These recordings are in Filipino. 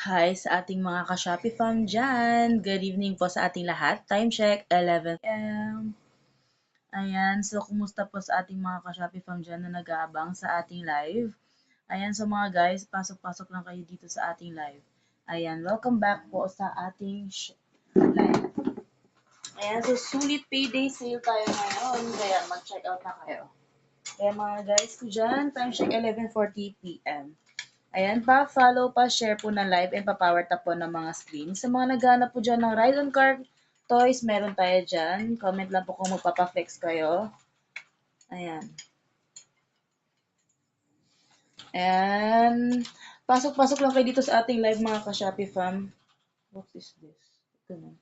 Hi sa ating mga ka-Shopee fam dyan. Good evening po sa ating lahat. Time check, 11 p.m. Ayan, so kumusta po sa ating mga ka-Shopee fam dyan na nag-aabang sa ating live? Ayan, so mga guys, pasok-pasok lang kayo dito sa ating live. Ayan, welcome back po sa ating live. Ayan, so sulit payday sale tayo ngayon. Kaya mag-check out na kayo. Kaya mga guys ko dyan, time check 11:40 p.m. Ayan, pa-follow, pa-share po ng live and pa-power tap po ng mga screen. Sa mga naghahanap po dyan ng ride on car toys, meron tayo dyan. Comment lang po kung magpapaflex kayo. Ayan. Ayan. Pasok-pasok lang kayo dito sa ating live mga ka-Shopee fam. What is this? Ito na.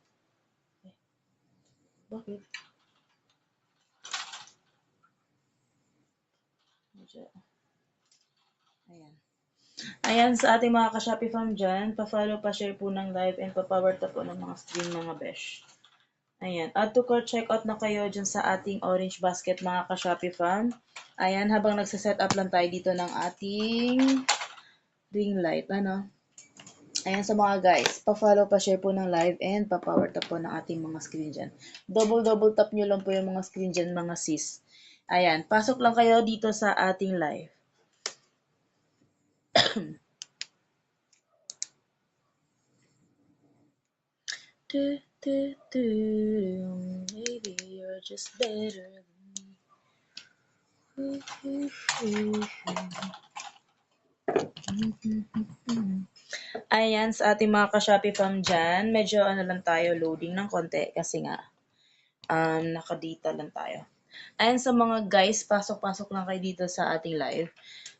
Bakit? Ayan. Ayan, sa ating mga ka-Shopee fam dyan, pa-follow, pa-share po ng live and pa-power tap po ng mga screen mga besh. Ayan, add to cart checkout na kayo dyan sa ating orange basket mga ka-Shopee fam. Ayan, habang nagsaset up lang tayo dito ng ating ring light, ano. Ayan sa mga guys, pa-follow, pa-share po ng live and pa-power tap po ng ating mga screen dyan. Double tap nyo lang po yung mga screen dyan mga sis. Ayan, pasok lang kayo dito sa ating live. Maybe you're just better than me. Ayan, sa ating mga ka-Shopee fam dyan, medyo ano lang tayo, loading ng konti kasi nga, nakadita lang tayo. Ayan sa mga guys, pasok-pasok lang kayo dito sa ating live.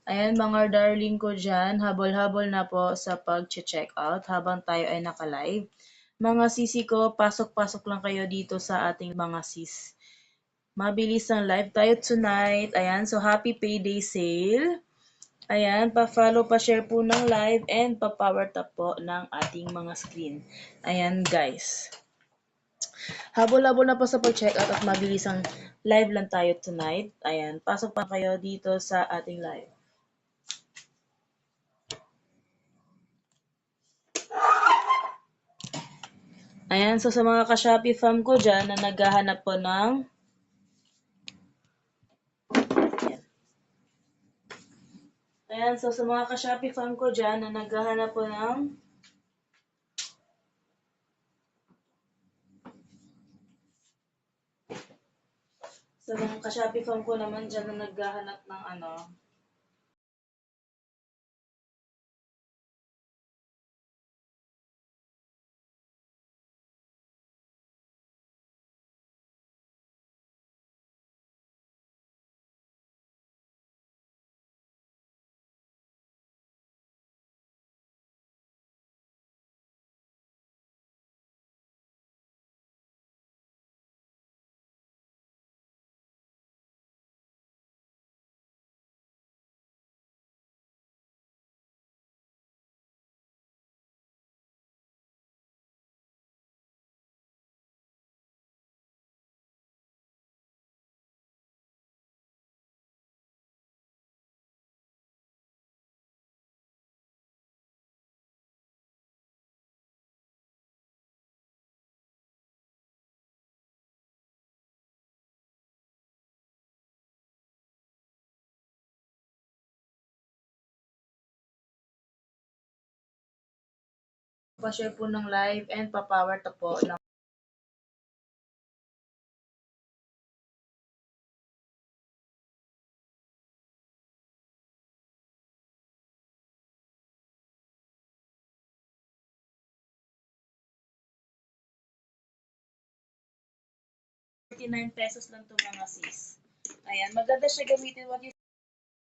Ayan mga darling ko dyan, habol-habol na po sa pag-check out habang tayo ay naka-live. Mga sisi ko, pasok-pasok lang kayo dito sa ating mga sis. Mabilis ang live tayo tonight. Ayan, so happy payday sale. Ayan, pa-follow, pa-share po ng live and pa-power tap po ng ating mga screen. Ayan guys. Habol-habol na po sa pag-check out at mabilis ang live lang tayo tonight. Ayan, pasok pa kayo dito sa ating live. Ayan, so sa mga ka-Shopee fam ko dyan na naghahanap po ng Ayan, so sa mga ka-Shopee fam ko dyan na naghahanap po ng sa mga ka-Shopee fam ko naman dyan na naghahanap ng ano, pa-share po ng live and pa-power tap po ng ₱49 lang to mga sis. Ayan, maganda siya gamitin. What you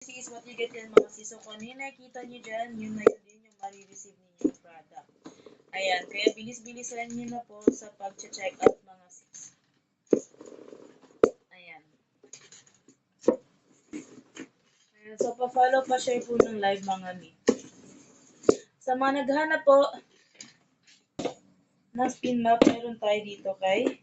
see is what you get yan mga sis. So kung ano yung nakikita nyo dyan, yun na yun din yung marireceive ninyo yung product. Ayan, kaya bilis-bilisan nyo na po sa pag-check out mga sis. Ayan. Ayan, so pa-follow, pa-share po ng live mga mi. Sa mga naghahanap po ng spin map, meron tayo dito kay